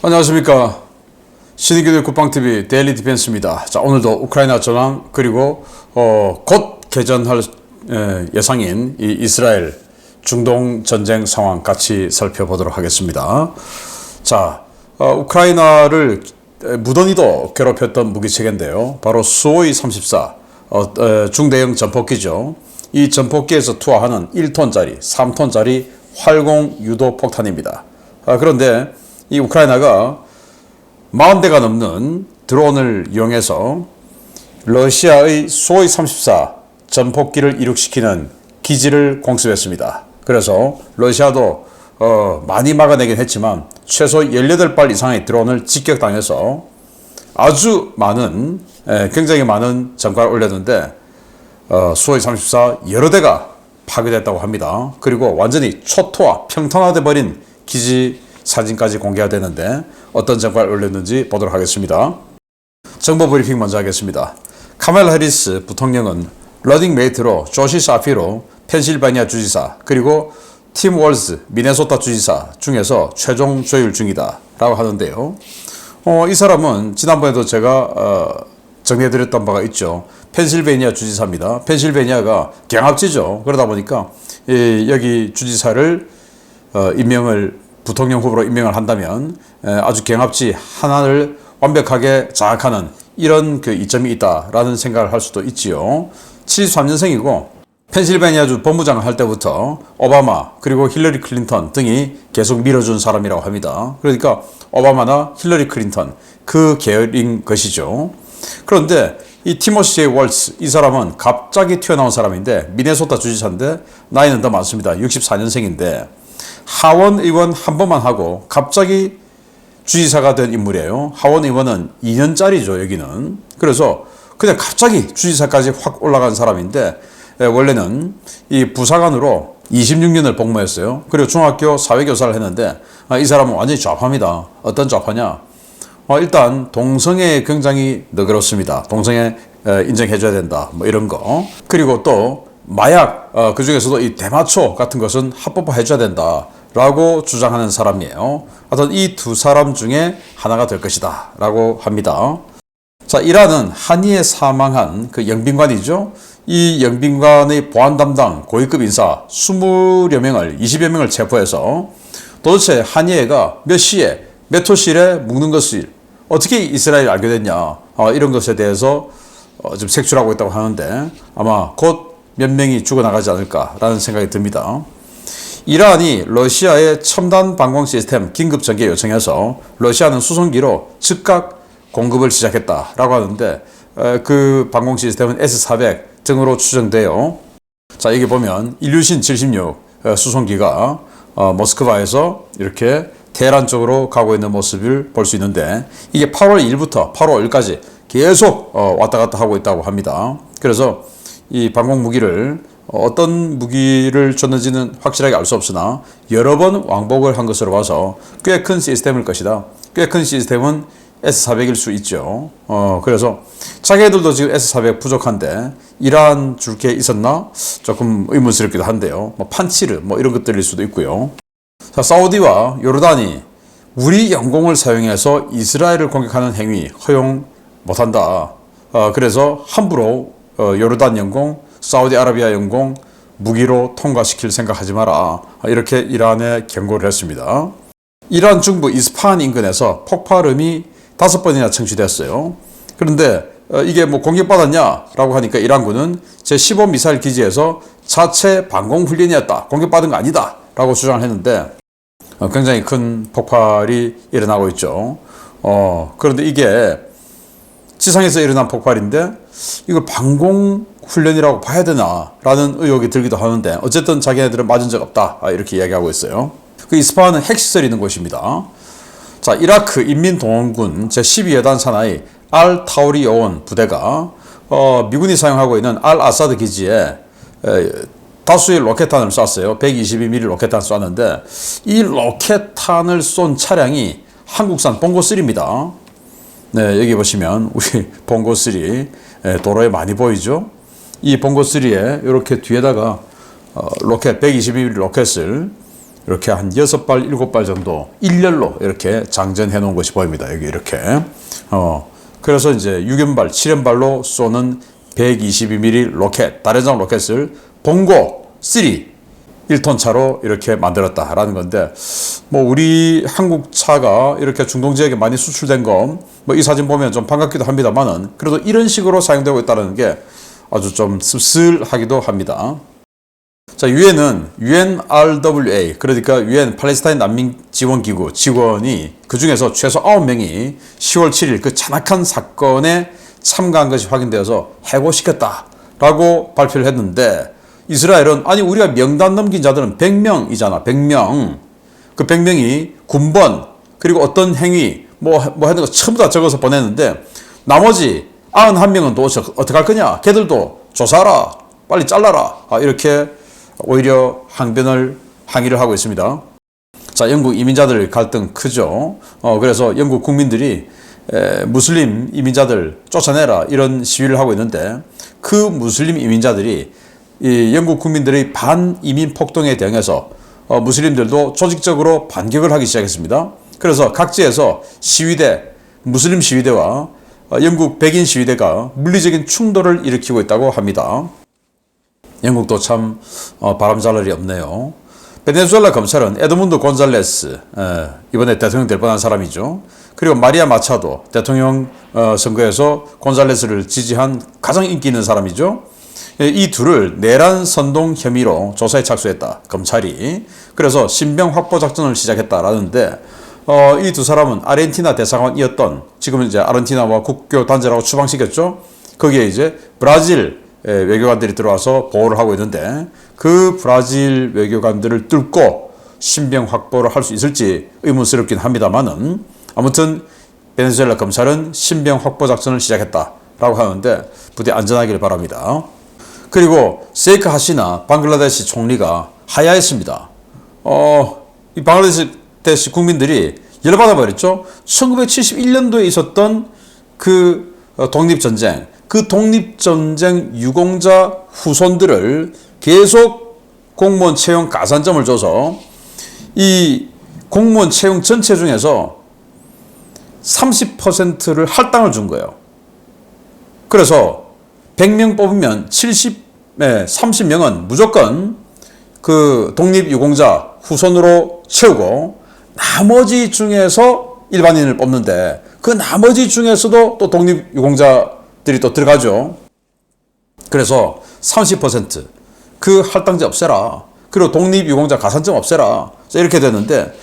안녕하십니까. 신의교대 국방TV 데일리 디펜스입니다. 자, 오늘도 우크라이나 전황 그리고 곧 개전할 예상인 이 이스라엘 중동 전쟁 상황 같이 살펴보도록 하겠습니다. 자, 우크라이나를 무던히도 괴롭혔던 무기체계인데요. 바로 수호이 34 중대형 전폭기죠. 이 전폭기에서 투하하는 1톤짜리, 3톤짜리 활공 유도 폭탄입니다. 그런데 이 우크라이나가 40대가 넘는 드론을 이용해서 러시아의 수호이 34 전폭기를 이륙시키는 기지를 공습했습니다. 그래서 러시아도 많이 막아내긴 했지만 최소 18발 이상의 드론을 직격당해서 아주 많은 굉장히 많은 전과를 올렸는데 수호이 34 여러 대가 파괴됐다고 합니다. 그리고 완전히 초토화 평탄화돼 버린 기지 사진까지 공개가 되는데 어떤 전과를 올렸는지 보도록 하겠습니다. 정보 브리핑 먼저 하겠습니다. 카멜라 해리스 부통령은 러닝 메이트로 조시 사피로 펜실베니아 주지사 그리고 팀 월즈 미네소타 주지사 중에서 최종 조율 중이다 라고 하는데요. 이 사람은 지난번에도 제가 정리해드렸던 바가 있죠. 펜실베니아 주지사입니다. 펜실베니아가 경합지죠. 그러다 보니까 여기 주지사를 부통령 후보로 임명을 한다면 아주 경합지 하나를 완벽하게 장악하는 이런 그 이점이 있다라는 생각을 할 수도 있지요. 73년생이고 펜실베니아주 본부장을 할 때부터 오바마 그리고 힐러리 클린턴 등이 계속 밀어준 사람이라고 합니다. 그러니까 오바마나 힐러리 클린턴 그 계열인 것이죠. 그런데 이 티모시 제이 월츠 이 사람은 갑자기 튀어나온 사람인데 미네소타 주지사인데 나이는 더 많습니다. 64년생인데 하원 의원 한 번만 하고 갑자기 주지사가 된 인물이에요. 하원 의원은 2년짜리죠, 여기는. 그래서 그냥 갑자기 주지사까지 확 올라간 사람인데 원래는 이 부사관으로 26년을 복무했어요. 그리고 중학교 사회교사를 했는데 이 사람은 완전히 좌파입니다. 어떤 좌파냐? 일단 동성애 굉장히 너그럽습니다. 동성애 인정해줘야 된다, 뭐 이런 거. 그리고 또 마약, 그 중에서도 이 대마초 같은 것은 합법화해줘야 된다라고 주장하는 사람이에요. 하여튼 이 두 사람 중에 하나가 될 것이다 라고 합니다. 자, 이란은 한의에 사망한 그 영빈관이죠. 이 영빈관의 보안 담당 고위급 인사 20여 명을 체포해서 도대체 한의회가 몇 시에 몇 호실에 묵는 것을 어떻게 이스라엘이 알게 됐냐, 이런 것에 대해서 지금 색출하고 있다고 하는데 아마 곧 몇 명이 죽어나가지 않을까라는 생각이 듭니다. 이란이 러시아의 첨단 방공 시스템 긴급 전개 요청해서 러시아는 수송기로 즉각 공급을 시작했다라고 하는데 그 방공 시스템은 S400 등으로 추정돼요. 자, 여기 보면 일류신 76 수송기가 모스크바에서 이렇게 테헤란 쪽으로 가고 있는 모습을 볼 수 있는데 이게 8월 1일부터 8월 5일까지 계속 왔다 갔다 하고 있다고 합니다. 그래서 이 방공 무기를 어떤 무기를 줬는지는 확실하게 알 수 없으나 여러 번 왕복을 한 것으로 봐서 꽤 큰 시스템일 것이다. 꽤 큰 시스템은 S400일 수 있죠. 그래서 자기들도 지금 S400 부족한데 이란 줄 게 있었나? 조금 의문스럽기도 한데요. 뭐 판치르 뭐 이런 것들일 수도 있고요. 자, 사우디와 요르단이 우리 영공을 사용해서 이스라엘을 공격하는 행위 허용 못한다. 그래서 함부로 요르단 영공, 사우디아라비아 영공 무기로 통과시킬 생각하지 마라. 이렇게 이란에 경고를 했습니다. 이란 중부 이스파한 인근에서 폭발음이 5번이나 청취됐어요. 그런데 이게 뭐 공격받았냐라고 하니까 이란군은 제15 미사일 기지에서 자체 방공 훈련이었다. 공격받은 거 아니다. 라고 주장을 했는데 굉장히 큰 폭발이 일어나고 있죠. 그런데 이게 지상에서 일어난 폭발인데 이걸 방공 훈련이라고 봐야 되나 라는 의혹이 들기도 하는데 어쨌든 자기네들은 맞은 적 없다 이렇게 이야기하고 있어요. 그 이스파한은 핵시설이 있는 곳입니다. 자, 이라크 인민동원군 제12여단 산하의 알 타우리 요원 부대가 미군이 사용하고 있는 알 아사드 기지에 다수의 로켓탄을 쐈어요. 122mm 로켓탄 쐈는데 이 로켓탄을 쏜 차량이 한국산 봉고3입니다. 네, 여기 보시면 우리 봉고3 도로에 많이 보이죠? 이 봉고3에 이렇게 뒤에다가 로켓 122mm 로켓을 이렇게 한 6발, 7발 정도 일렬로 이렇게 장전해 놓은 것이 보입니다. 여기 이렇게. 그래서 이제 6연발, 7연발로 쏘는 122mm 로켓, 다련장 로켓을 봉고 3 1톤 차로 이렇게 만들었다라는 건데, 뭐 우리 한국 차가 이렇게 중동 지역에 많이 수출된 거, 뭐 이 사진 보면 좀 반갑기도 합니다만은, 그래도 이런 식으로 사용되고 있다는 게 아주 좀 씁쓸하기도 합니다. 자, 유엔은 UNRWA, 그러니까 유엔 팔레스타인 난민 지원 기구 직원이 그 중에서 최소 9명이 10월 7일 그 잔악한 사건에 참가한 것이 확인되어서 해고시켰다라고 발표를 했는데, 이스라엘은 아니 우리가 명단 넘긴 자들은 100명이잖아. 100명. 그 100명이 군번 그리고 어떤 행위 뭐 하는 거 전부 다 적어서 보냈는데, 나머지 91명은 또 어떻게 할 거냐. 걔들도 조사하라. 빨리 잘라라. 이렇게 오히려 항의를 하고 있습니다. 자, 영국 이민자들 갈등 크죠. 그래서 영국 국민들이 무슬림 이민자들 쫓아내라 이런 시위를 하고 있는데, 그 무슬림 이민자들이 이 영국 국민들의 반이민 폭동에 대응해서 무슬림들도 조직적으로 반격을 하기 시작했습니다. 그래서 각지에서 무슬림 시위대와 영국 백인 시위대가 물리적인 충돌을 일으키고 있다고 합니다. 영국도 참 바람잘 일이 없네요. 베네수엘라 검찰은 에드문드 곤잘레스, 이번에 대통령 될 뻔한 사람이죠. 그리고 마리아 마차도 대통령 선거에서 곤잘레스를 지지한 가장 인기 있는 사람이죠. 이 둘을 내란 선동 혐의로 조사에 착수했다, 검찰이. 그래서 신병 확보 작전을 시작했다라는데, 이 두 사람은 아르헨티나 대사관이었던, 지금은 이제 아르헨티나와 국교 단절하고 추방시켰죠. 거기에 이제 브라질 외교관들이 들어와서 보호를 하고 있는데, 그 브라질 외교관들을 뚫고 신병 확보를 할 수 있을지 의문스럽긴 합니다만은, 아무튼 베네수엘라 검찰은 신병 확보 작전을 시작했다라고 하는데 부디 안전하기를 바랍니다. 그리고 세이크 하시나 방글라데시 총리가 하야했습니다. 이 방글라데시 국민들이 열받아 버렸죠. 1971년도에 있었던 그 독립전쟁, 그 독립전쟁 유공자 후손들을 계속 공무원 채용 가산점을 줘서 이 공무원 채용 전체 중에서 30%를 할당을 준 거예요. 그래서 100명 뽑으면 30명은 무조건 그 독립유공자 후손으로 채우고, 나머지 중에서 일반인을 뽑는데, 그 나머지 중에서도 또 독립유공자들이 또 들어가죠. 그래서 30% 그 할당제 없애라. 그리고 독립유공자 가산점 없애라. 이렇게 되는데,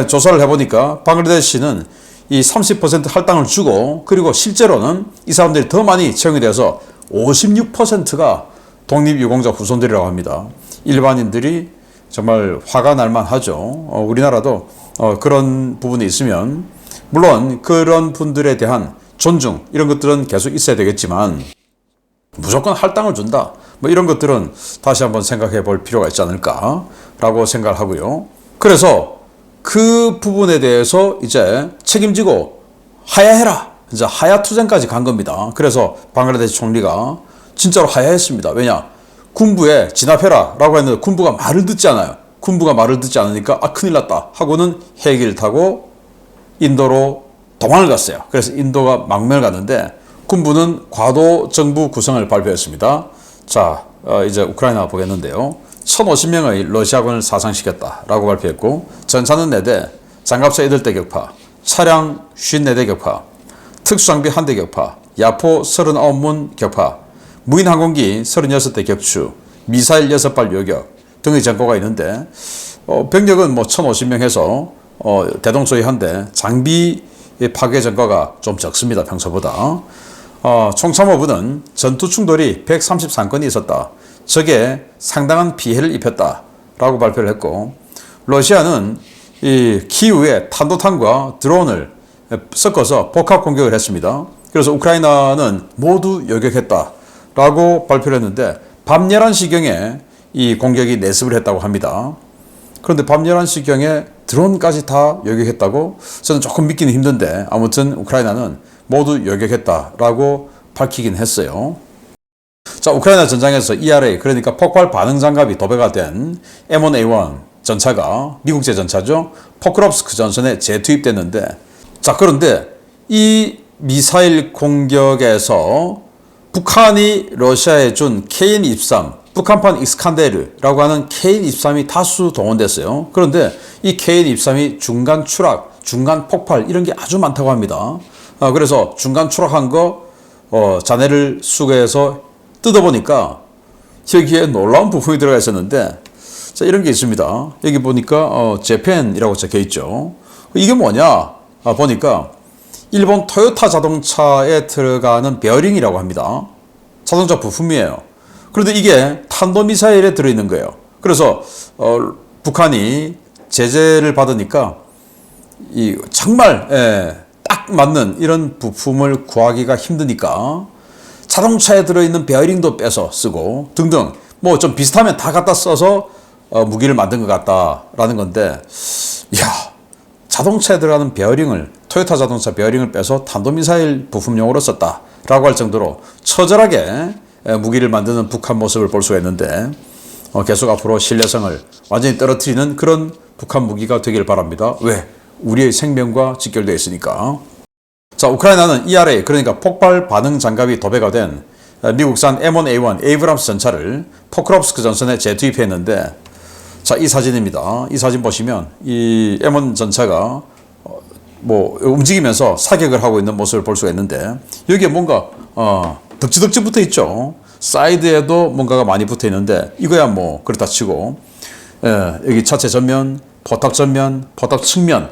조사를 해보니까 방글라데시는 이 30% 할당을 주고, 그리고 실제로는 이 사람들이 더 많이 채용이 돼서 56%가 독립유공자 후손들이라고 합니다. 일반인들이 정말 화가 날만 하죠. 우리나라도 그런 부분이 있으면, 물론 그런 분들에 대한 존중 이런 것들은 계속 있어야 되겠지만, 무조건 할당을 준다 뭐 이런 것들은 다시 한번 생각해 볼 필요가 있지 않을까라고 생각을 하고요. 그래서 그 부분에 대해서 이제 책임지고 하야해라, 이제 하야 투쟁까지 간 겁니다. 그래서 방글라데시 총리가 진짜로 하야했습니다. 왜냐? 군부에 진압해라 라고 했는데 군부가 말을 듣지 않아요. 군부가 말을 듣지 않으니까 큰일 났다 하고는 헬기를 타고 인도로 도망을 갔어요. 그래서 인도가 망명을 갔는데, 군부는 과도 정부 구성을 발표했습니다. 자, 이제 우크라이나 보겠는데요. 1,050명의 러시아군을 사상시켰다라고 발표했고, 전차는 4대, 장갑차 8대 격파, 차량 54대 격파, 특수장비 1대 격파, 야포 39문 격파, 무인 항공기 36대 격추, 미사일 6발 요격 등의 전과가 있는데, 병력은 뭐 1,050명 해서 대동소이한데 장비 파괴 전과가 좀 적습니다, 평소보다. 총참모부는 전투 충돌이 133건이 있었다, 적에 상당한 피해를 입혔다라고 발표를 했고, 러시아는 이 키우에 탄도탄과 드론을 섞어서 복합 공격을 했습니다. 그래서 우크라이나는 모두 요격했다라고 발표를 했는데, 밤 11시경에 이 공격이 내습을 했다고 합니다. 그런데 밤 11시경에 드론까지 다 요격했다고? 저는 조금 믿기는 힘든데, 아무튼 우크라이나는 모두 요격했다라고 밝히긴 했어요. 자, 우크라이나 전장에서 ERA, 그러니까 폭발 반응 장갑이 도배가 된 M1A1 전차가 미국제 전차죠. 포크롭스크 전선에 재투입됐는데, 자, 그런데 이 미사일 공격에서 북한이 러시아에 준 KN-23, 북한판 익스칸데르라고 하는 KN-23이 다수 동원됐어요. 그런데 이 KN-23이 중간 추락, 중간 폭발 이런 게 아주 많다고 합니다. 그래서 중간 추락한 거 잔해를 수거해서 뜯어보니까 여기에 놀라운 부품이 들어가 있었는데, 자, 이런 게 있습니다. 여기 보니까 재팬이라고 적혀 있죠. 이게 뭐냐 보니까 일본 토요타 자동차에 들어가는 베어링이라고 합니다. 자동차 부품이에요. 그런데 이게 탄도미사일에 들어있는 거예요. 그래서 북한이 제재를 받으니까 정말 딱 맞는 이런 부품을 구하기가 힘드니까 자동차에 들어있는 베어링도 빼서 쓰고 등등, 뭐 좀 비슷하면 다 갖다 써서 무기를 만든 것 같다라는 건데, 이야, 자동차에 들어가는 베어링을, 토요타 자동차 베어링을 빼서 탄도미사일 부품용으로 썼다라고 할 정도로 처절하게 무기를 만드는 북한 모습을 볼 수가 있는데, 계속 앞으로 신뢰성을 완전히 떨어뜨리는 그런 북한 무기가 되길 바랍니다. 왜? 우리의 생명과 직결되어 있으니까. 자, 우크라이나는 ERA, 그러니까 폭발 반응 장갑이 도배가 된 미국산 M1A1 에이브람스 전차를 포크롭스크 전선에 재투입했는데, 자, 이 사진입니다. 이 사진 보시면 이 M1 전차가 뭐 움직이면서 사격을 하고 있는 모습을 볼 수가 있는데, 여기에 뭔가 덕지덕지 붙어 있죠. 사이드에도 뭔가가 많이 붙어 있는데, 이거야 뭐 그렇다 치고, 여기 차체 전면, 포탑 전면, 포탑 측면,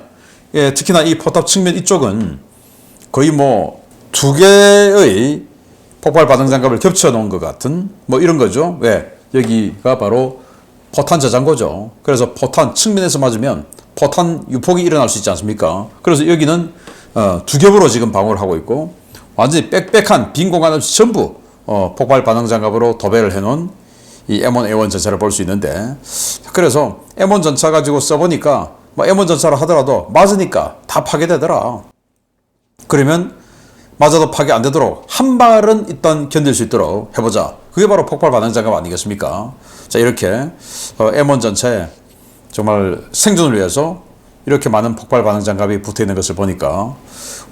특히나 이 포탑 측면 이쪽은 거의 뭐 두 개의 폭발 반응 장갑을 겹쳐 놓은 것 같은 뭐 이런 거죠. 왜? 여기가 바로 포탄 저장고죠. 그래서 포탄 측면에서 맞으면 포탄 유폭이 일어날 수 있지 않습니까? 그래서 여기는 두 겹으로 지금 방어를 하고 있고, 완전히 빽빽한 빈 공간 없이 전부 폭발 반응 장갑으로 도배를 해놓은 이 M1A1 전차를 볼 수 있는데, 그래서 M1 전차 가지고 써보니까 뭐 M1 전차를 하더라도 맞으니까 다 파괴되더라. 그러면 맞아도 파괴 안 되도록 한 발은 일단 견딜 수 있도록 해보자. 그게 바로 폭발 반응 장갑 아니겠습니까? 자, 이렇게 M1 전차에 정말 생존을 위해서 이렇게 많은 폭발 반응 장갑이 붙어 있는 것을 보니까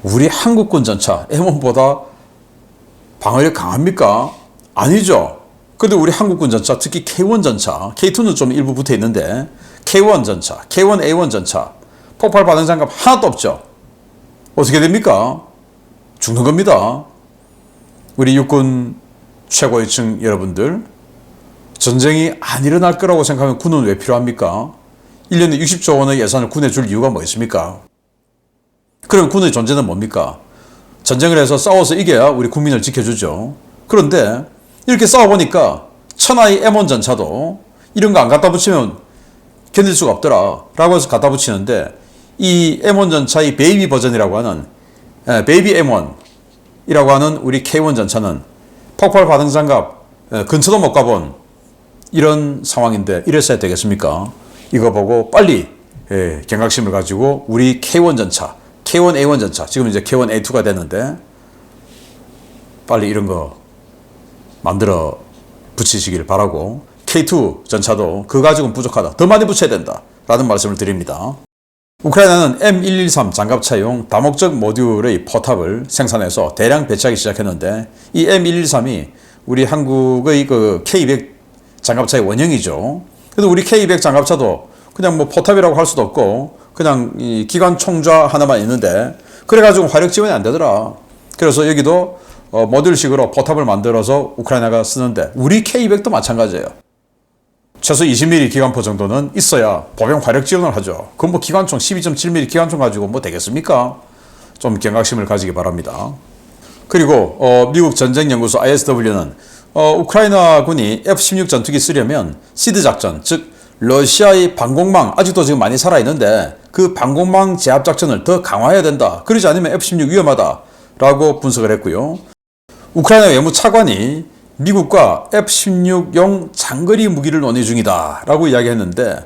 우리 한국군 전차 M1보다 방어력 강합니까? 아니죠. 근데 우리 한국군 전차, 특히 K1 전차, K2는 좀 일부 붙어 있는데 K1 전차, K1A1 전차 폭발 반응 장갑 하나도 없죠. 어떻게 됩니까? 죽는 겁니다. 우리 육군 최고위층 여러분들, 전쟁이 안 일어날 거라고 생각하면 군은 왜 필요합니까? 1년에 60조 원의 예산을 군에 줄 이유가 뭐 있습니까? 그럼 군의 존재는 뭡니까? 전쟁을 해서 싸워서 이겨야 우리 국민을 지켜주죠. 그런데 이렇게 싸워보니까 천하의 M1 전차도 이런 거 안 갖다 붙이면 견딜 수가 없더라 라고 해서 갖다 붙이는데, 이 M1 전차의 베이비 버전이라고 하는 베이비 M1이라고 하는 우리 K1 전차는 폭발 반응 장갑 근처도 못 가본 이런 상황인데 이랬어야 되겠습니까? 이거 보고 빨리 경각심을 가지고 우리 K1 전차, K1A1 전차, 지금 이제 K1A2가 됐는데 빨리 이런 거 만들어 붙이시길 바라고, K2 전차도 그거 가지고는 부족하다, 더 많이 붙여야 된다 라는 말씀을 드립니다. 우크라이나는 M113 장갑차용 다목적 모듈의 포탑을 생산해서 대량 배치하기 시작했는데, 이 M113이 우리 한국의 그 K200 장갑차의 원형이죠. 그래도 우리 K200 장갑차도 그냥 뭐 포탑이라고 할 수도 없고 그냥 이 기관 총좌 하나만 있는데, 그래가지고 화력 지원이 안 되더라. 그래서 여기도 모듈식으로 포탑을 만들어서 우크라이나가 쓰는데, 우리 K200도 마찬가지예요. 최소 20mm 기관포 정도는 있어야 보병 화력 지원을 하죠. 그건 뭐 기관총 12.7mm 기관총 가지고 뭐 되겠습니까? 좀 경각심을 가지기 바랍니다. 그리고 미국 전쟁연구소 ISW는 우크라이나군이 F-16 전투기 쓰려면 시드 작전, 즉 러시아의 방공망, 아직도 지금 많이 살아있는데 그 방공망 제압 작전을 더 강화해야 된다. 그러지 않으면 F-16 위험하다라고 분석을 했고요. 우크라이나 외무차관이 미국과 F-16용 장거리 무기를 논의 중이다 라고 이야기했는데,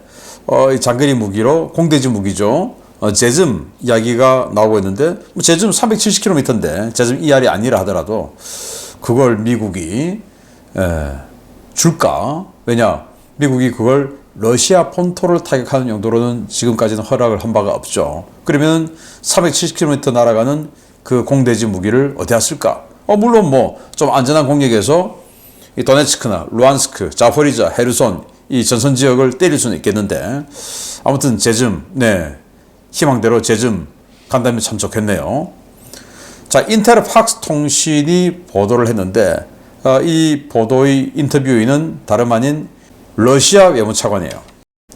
이 장거리 무기로 공대지 무기죠. 제즘 이야기가 나오고 있는데, 제즘 370km인데 제즘 ER이 아니라 하더라도 그걸 미국이 줄까? 왜냐? 미국이 그걸 러시아 본토를 타격하는 용도로는 지금까지는 허락을 한 바가 없죠. 그러면 370km 날아가는 그 공대지 무기를 어디다 쓸까? 물론 뭐 좀 안전한 공역에서 이 도네츠크나 루안스크, 자포리자, 헤르손 이 전선 지역을 때릴 수는 있겠는데 아무튼 제즘, 희망대로 제즘 간다면 참 좋겠네요. 자, 인텔 팍스 통신이 보도를 했는데 이 보도의 인터뷰인은 다름 아닌 러시아 외무차관이에요.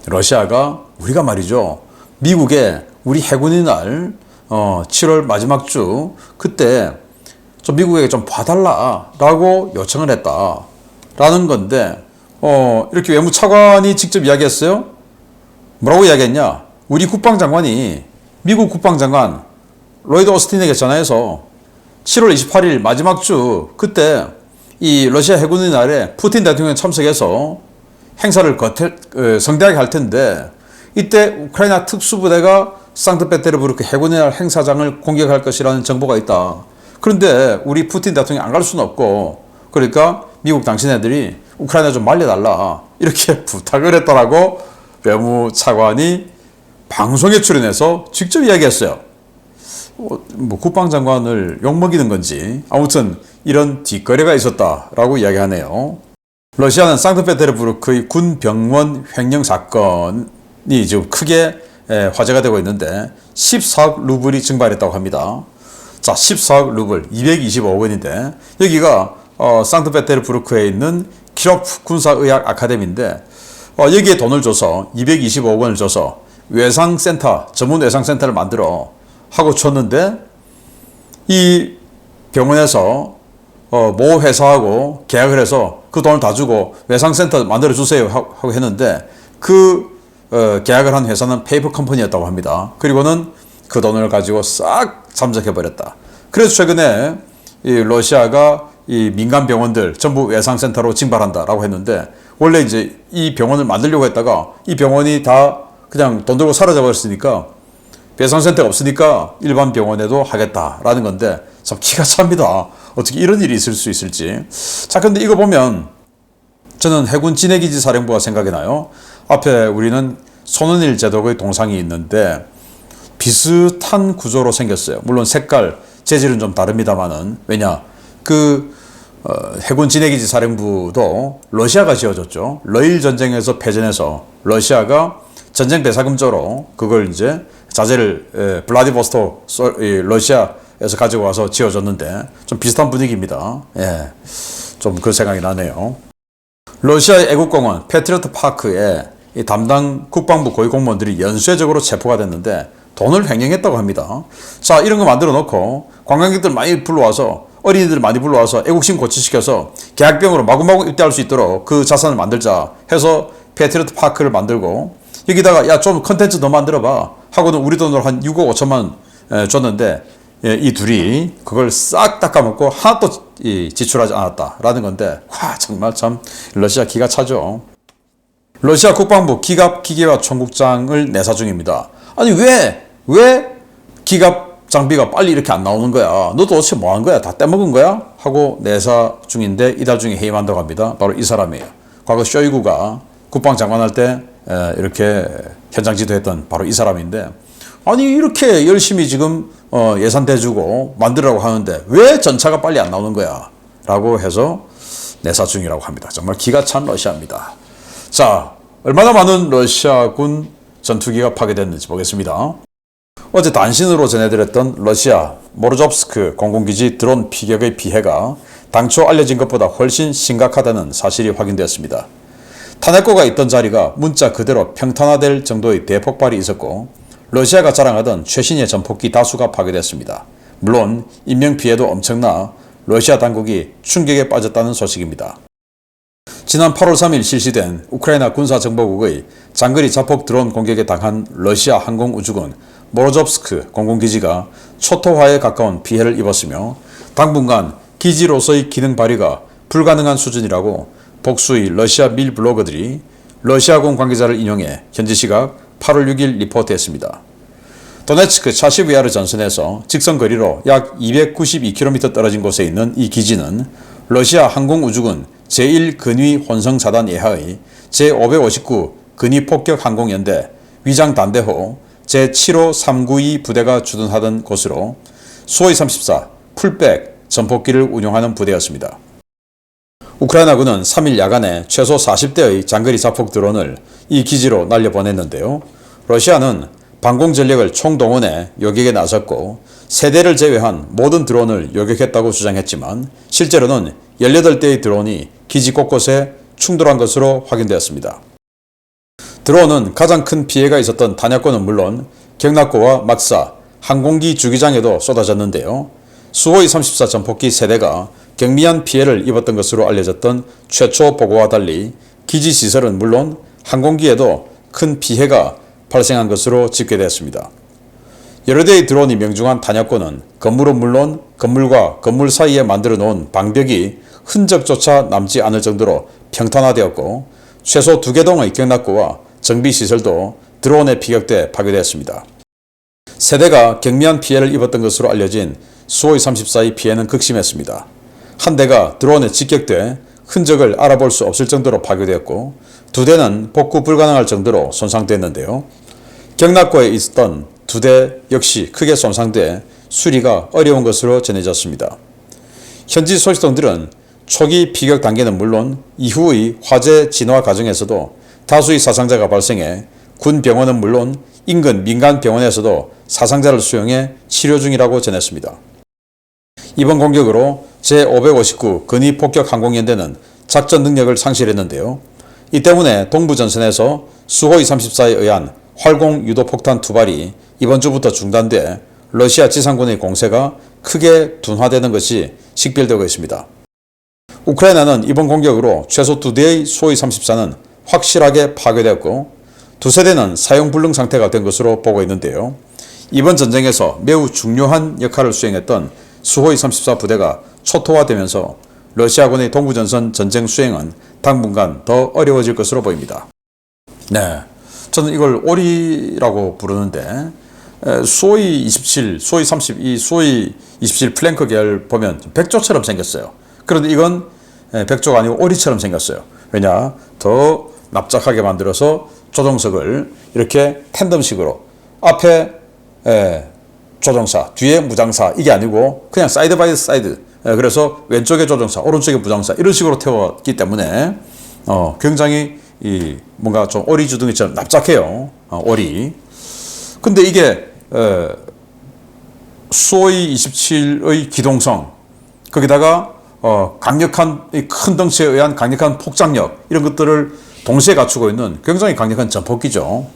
러시아가 우리가 말이죠. 미국에 우리 해군의 날 7월 마지막 주 그때 좀 미국에게 좀 봐달라라고 요청을 했다라는 건데 이렇게 외무차관이 직접 이야기했어요. 뭐라고 이야기했냐? 우리 국방장관이 미국 국방장관 로이드 오스틴에게 전화해서 7월 28일 마지막 주 그때 이 러시아 해군의 날에 푸틴 대통령이 참석해서 행사를 성대하게 할 텐데 이때 우크라이나 특수부대가 상트페테르부르크 해군의 날 행사장을 공격할 것이라는 정보가 있다. 그런데 우리 푸틴 대통령이 안 갈 수는 없고 그러니까 미국 당신애들이 우크라이나 좀 말려달라 이렇게 부탁을 했더라고 외무차관이 방송에 출연해서 직접 이야기했어요. 뭐 국방장관을 욕먹이는 건지 아무튼 이런 뒷거래가 있었다라고 이야기하네요. 러시아는 상트페테르부르크의 군 병원 횡령 사건이 지금 크게 화제가 되고 있는데 14억 루블이 증발했다고 합니다. 자, 14억 루블 225억 원인데 여기가 상트페테르부르크에 있는 키로프 군사의학 아카데미인데 여기에 돈을 줘서 225억 원을 줘서 외상센터, 전문 외상센터를 만들어 하고 쳤는데 이 병원에서 모 회사하고 계약을 해서 그 돈을 다 주고 외상센터 만들어 주세요 하고 했는데 그 계약을 한 회사는 페이퍼 컴퍼니였다고 합니다. 그리고는 그 돈을 가지고 싹 잠적해 버렸다. 그래서 최근에 이 러시아가 이 민간 병원들 전부 외상센터로 징발한다라고 했는데 원래 이제 이 병원을 만들려고 했다가 이 병원이 다 그냥 돈 들고 사라져 버렸으니까 외상센터가 없으니까 일반 병원에도 하겠다라는 건데 참 기가 찹니다. 어떻게 이런 일이 있을 수 있을지. 자, 근데 이거 보면 저는 해군 진해기지 사령부가 생각이 나요. 앞에 우리는 손은일 제독의 동상이 있는데 비슷한 구조로 생겼어요. 물론 색깔, 재질은 좀 다릅니다만은 왜냐 해군 진해기지 사령부도 러시아가 지어줬죠. 러일 전쟁에서 패전해서 러시아가 전쟁 배사금조로 그걸 이제 자재를 블라디보스토크 러시아에서 가지고 와서 지어줬는데 좀 비슷한 분위기입니다. 좀 그 생각이 나네요. 러시아의 애국공원 패트리어트 파크에 이 담당 국방부 고위 공무원들이 연쇄적으로 체포가 됐는데 돈을 횡령했다고 합니다. 자, 이런 거 만들어 놓고 관광객들 많이 불러와서 어린이들 많이 불러와서 애국심 고취시켜서 계약병으로 마구마구 입대할 수 있도록 그 자산을 만들자 해서 패트리어트 파크를 만들고 여기다가 야 좀 컨텐츠 더 만들어봐 하고는 우리 돈으로 한 6억 5천만 줬는데 이 둘이 그걸 싹 닦아먹고 하나도 지출하지 않았다라는 건데 정말 참 러시아 기가 차죠. 러시아 국방부 기갑 기계화 총국장을 내사 중입니다. 아니 왜 기갑 장비가 빨리 이렇게 안 나오는 거야? 너 도대체 뭐 한 거야? 다 떼먹은 거야? 하고 내사 중인데 이달 중에 해임한다고 합니다. 바로 이 사람이에요. 과거 쇼이구가 국방장관 할 때 이렇게 현장 지도했던 바로 이 사람인데 아니 이렇게 열심히 지금 예산 대주고 만들라고 하는데 왜 전차가 빨리 안 나오는 거야? 라고 해서 내사 중이라고 합니다. 정말 기가 찬 러시아입니다. 자, 얼마나 많은 러시아군 전투기가 파괴됐는지 보겠습니다. 어제 단신으로 전해드렸던 러시아 모르조프스크 공군기지 드론 피격의 피해가 당초 알려진 것보다 훨씬 심각하다는 사실이 확인되었습니다. 탄핵고가 있던 자리가 문자 그대로 평탄화될 정도의 대폭발이 있었고 러시아가 자랑하던 최신의 전폭기 다수가 파괴됐습니다. 물론 인명피해도 엄청나 러시아 당국이 충격에 빠졌다는 소식입니다. 지난 8월 3일 실시된 우크라이나 군사정보국의 장거리 자폭 드론 공격에 당한 러시아 항공우주군 모로조프스크 공군기지가 초토화에 가까운 피해를 입었으며 당분간 기지로서의 기능 발휘가 불가능한 수준이라고 복수의 러시아 밀 블로거들이 러시아군 관계자를 인용해 현지 시각 8월 6일 리포트했습니다. 도네츠크 차시브야르 전선에서 직선거리로 약 292km 떨어진 곳에 있는 이 기지는 러시아 항공우주군 제1근위 혼성사단 예하의 제559 근위폭격항공연대 위장단대호 제7호 392 부대가 주둔하던 곳으로 수호이 34 풀백 전폭기를 운용하는 부대였습니다. 우크라이나군은 3일 야간에 최소 40대의 장거리 자폭 드론을 이 기지로 날려보냈는데요. 러시아는 방공 전력을 총동원해 요격에 나섰고 세대를 제외한 모든 드론을 요격했다고 주장했지만 실제로는 18대의 드론이 기지 곳곳에 충돌한 것으로 확인되었습니다. 드론은 가장 큰 피해가 있었던 단야권은 물론 경락고와 막사, 항공기 주기장에도 쏟아졌는데요. 수호이 34 전폭기 세대가 경미한 피해를 입었던 것으로 알려졌던 최초 보고와 달리 기지 시설은 물론 항공기에도 큰 피해가 발생한 것으로 집계되었습니다. 여러 대의 드론이 명중한 단야권은 건물은 물론 건물과 건물 사이에 만들어 놓은 방벽이 흔적조차 남지 않을 정도로 평탄화되었고 최소 2개 동의 경락고와 정비시설도 드론에 피격돼 파괴되었습니다. 세대가 경미한 피해를 입었던 것으로 알려진 수호이 34의 피해는 극심했습니다. 한 대가 드론에 직격돼 흔적을 알아볼 수 없을 정도로 파괴되었고 2대는 복구 불가능할 정도로 손상됐는데요. 경락고에 있었던 2대 역시 크게 손상돼 수리가 어려운 것으로 전해졌습니다. 현지 소식통들은 초기 피격 단계는 물론 이후의 화재 진화 과정에서도 다수의 사상자가 발생해 군 병원은 물론 인근 민간 병원에서도 사상자를 수용해 치료 중이라고 전했습니다. 이번 공격으로 제559 근위폭격항공연대는 작전 능력을 상실했는데요. 이 때문에 동부전선에서 수호이 34에 의한 활공 유도폭탄 2발이 이번 주부터 중단돼 러시아 지상군의 공세가 크게 둔화되는 것이 식별되고 있습니다. 우크라이나는 이번 공격으로 최소 2대의 수호이 34는 확실하게 파괴되었고 2세대는 사용 불능 상태가 된 것으로 보고 있는데요. 이번 전쟁에서 매우 중요한 역할을 수행했던 수호이 34 부대가 초토화되면서 러시아군의 동부전선 전쟁 수행은 당분간 더 어려워질 것으로 보입니다. 네, 저는 이걸 오리라고 부르는데 수호이 27, 수호이 32, 수호이 27 플랭크 계열 보면 백조처럼 생겼어요. 그런데 이건 백조가 아니고 오리처럼 생겼어요. 왜냐? 더 납작하게 만들어서 조종석을 이렇게 탠덤식으로 앞에 조종사, 뒤에 무장사 이게 아니고 그냥 사이드 바이 사이드, 그래서 왼쪽에 조종사, 오른쪽에 무장사 이런 식으로 태웠기 때문에 굉장히 뭔가 좀 오리 주둥이처럼 납작해요. 오리. 근데 이게 수호이 27의 기동성, 거기다가 강력한 큰 덩치에 의한 강력한 폭장력 이런 것들을 동시에 갖추고 있는 굉장히 강력한 전폭기죠.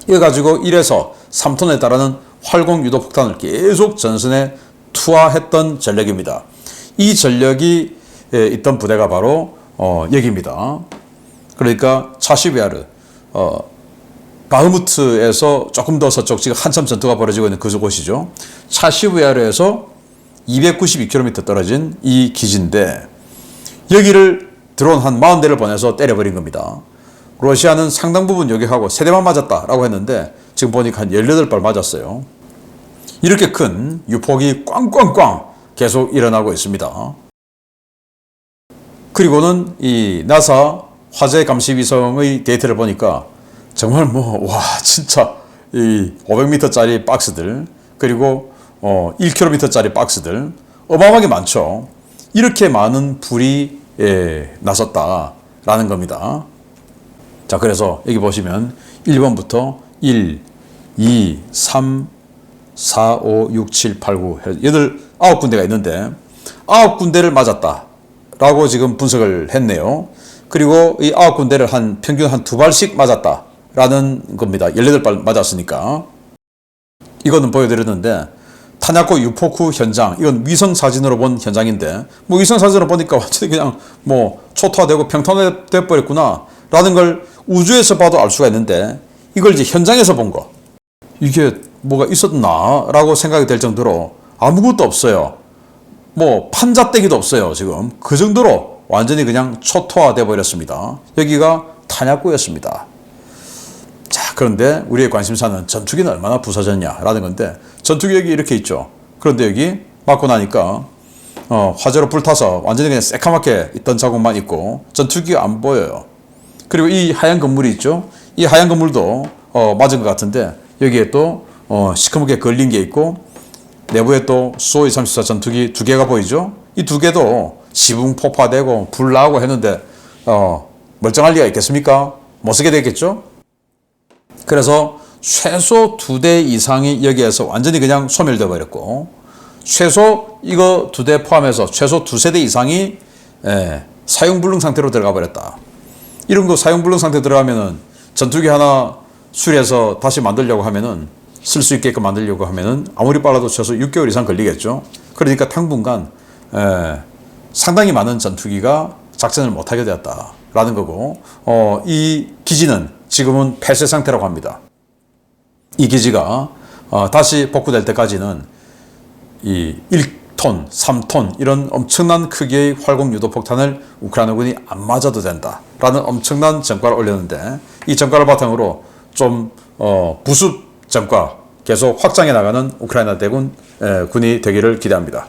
이거 가지고 1에서 3톤에 달하는 활공 유도 폭탄을 계속 전선에 투하했던 전력입니다. 이 전력이 있던 부대가 바로 여기입니다. 그러니까 차시베아르, 바흐무트에서 조금 더 서쪽, 지금 한참 전투가 벌어지고 있는 그곳이죠. 차시베아르에서 292km 떨어진 이 기지인데 여기를 드론 한 40대를 보내서 때려버린 겁니다. 러시아는 상당 부분 요격하고 3대만 맞았다라고 했는데 지금 보니까 한 18발 맞았어요. 이렇게 큰 유폭이 꽝꽝꽝 계속 일어나고 있습니다. 그리고는 이 나사 화재 감시 위성의 데이터를 보니까 정말 진짜 이 500m짜리 박스들, 그리고 1km짜리 박스들 어마어마하게 많죠. 이렇게 많은 불이 났었다라는 겁니다. 자, 그래서 여기 보시면 1번부터 1, 2, 3, 4, 5, 6, 7, 8, 9 9군데가 있는데 9군데를 맞았다라고 지금 분석을 했네요. 그리고 이 9군데를 평균 한 2발씩 맞았다라는 겁니다. 18발 맞았으니까. 이거는 보여드렸는데 탄야코 유포쿠 현장, 이건 위성 사진으로 본 현장인데 위성 사진으로 보니까 완전히 그냥 초토화되고 평탄화돼 버렸구나 라는 걸 우주에서 봐도 알 수가 있는데 이걸 이제 현장에서 본 거, 이게 뭐가 있었나 라고 생각이 될 정도로 아무것도 없어요. 판자떼기도 없어요. 지금 그 정도로 완전히 그냥 초토화돼 버렸습니다. 여기가 탄야코였습니다. 자, 그런데 우리의 관심사는 전투기는 얼마나 부서졌냐라는 건데 전투기 여기 이렇게 있죠. 그런데 여기 맞고 나니까 화재로 불타서 완전히 그냥 새카맣게 있던 자국만 있고 전투기가 안 보여요. 그리고 이 하얀 건물이 있죠. 이 하얀 건물도 맞은 것 같은데 여기에 또 시커멓게 걸린 게 있고 내부에 또 수호이 34 전투기 2개가 보이죠. 이 2개도 지붕 폭파되고 불 나고 했는데 멀쩡할 리가 있겠습니까? 못 쓰게 되겠죠. 그래서 최소 2대 이상이 여기에서 완전히 그냥 소멸되어 버렸고, 최소 이거 2대 포함해서 최소 2세대 이상이 사용불능 상태로 들어가 버렸다. 이런 거 사용불능 상태 들어가면은 전투기 하나 수리해서 다시 만들려고 하면은, 쓸 수 있게끔 만들려고 하면은 아무리 빨라도 최소 6개월 이상 걸리겠죠. 그러니까 당분간 상당히 많은 전투기가 작전을 못하게 되었다라는 거고, 이 기지는 지금은 폐쇄 상태라고 합니다. 이 기지가 다시 복구될 때까지는 이 1톤, 3톤 이런 엄청난 크기의 활공 유도 폭탄을 우크라이나군이 안 맞아도 된다라는 엄청난 전과를 올렸는데, 이 전과를 바탕으로 좀 부습 전과 계속 확장해 나가는 우크라이나 대군 군이 되기를 기대합니다.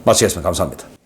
마치겠습니다. 감사합니다.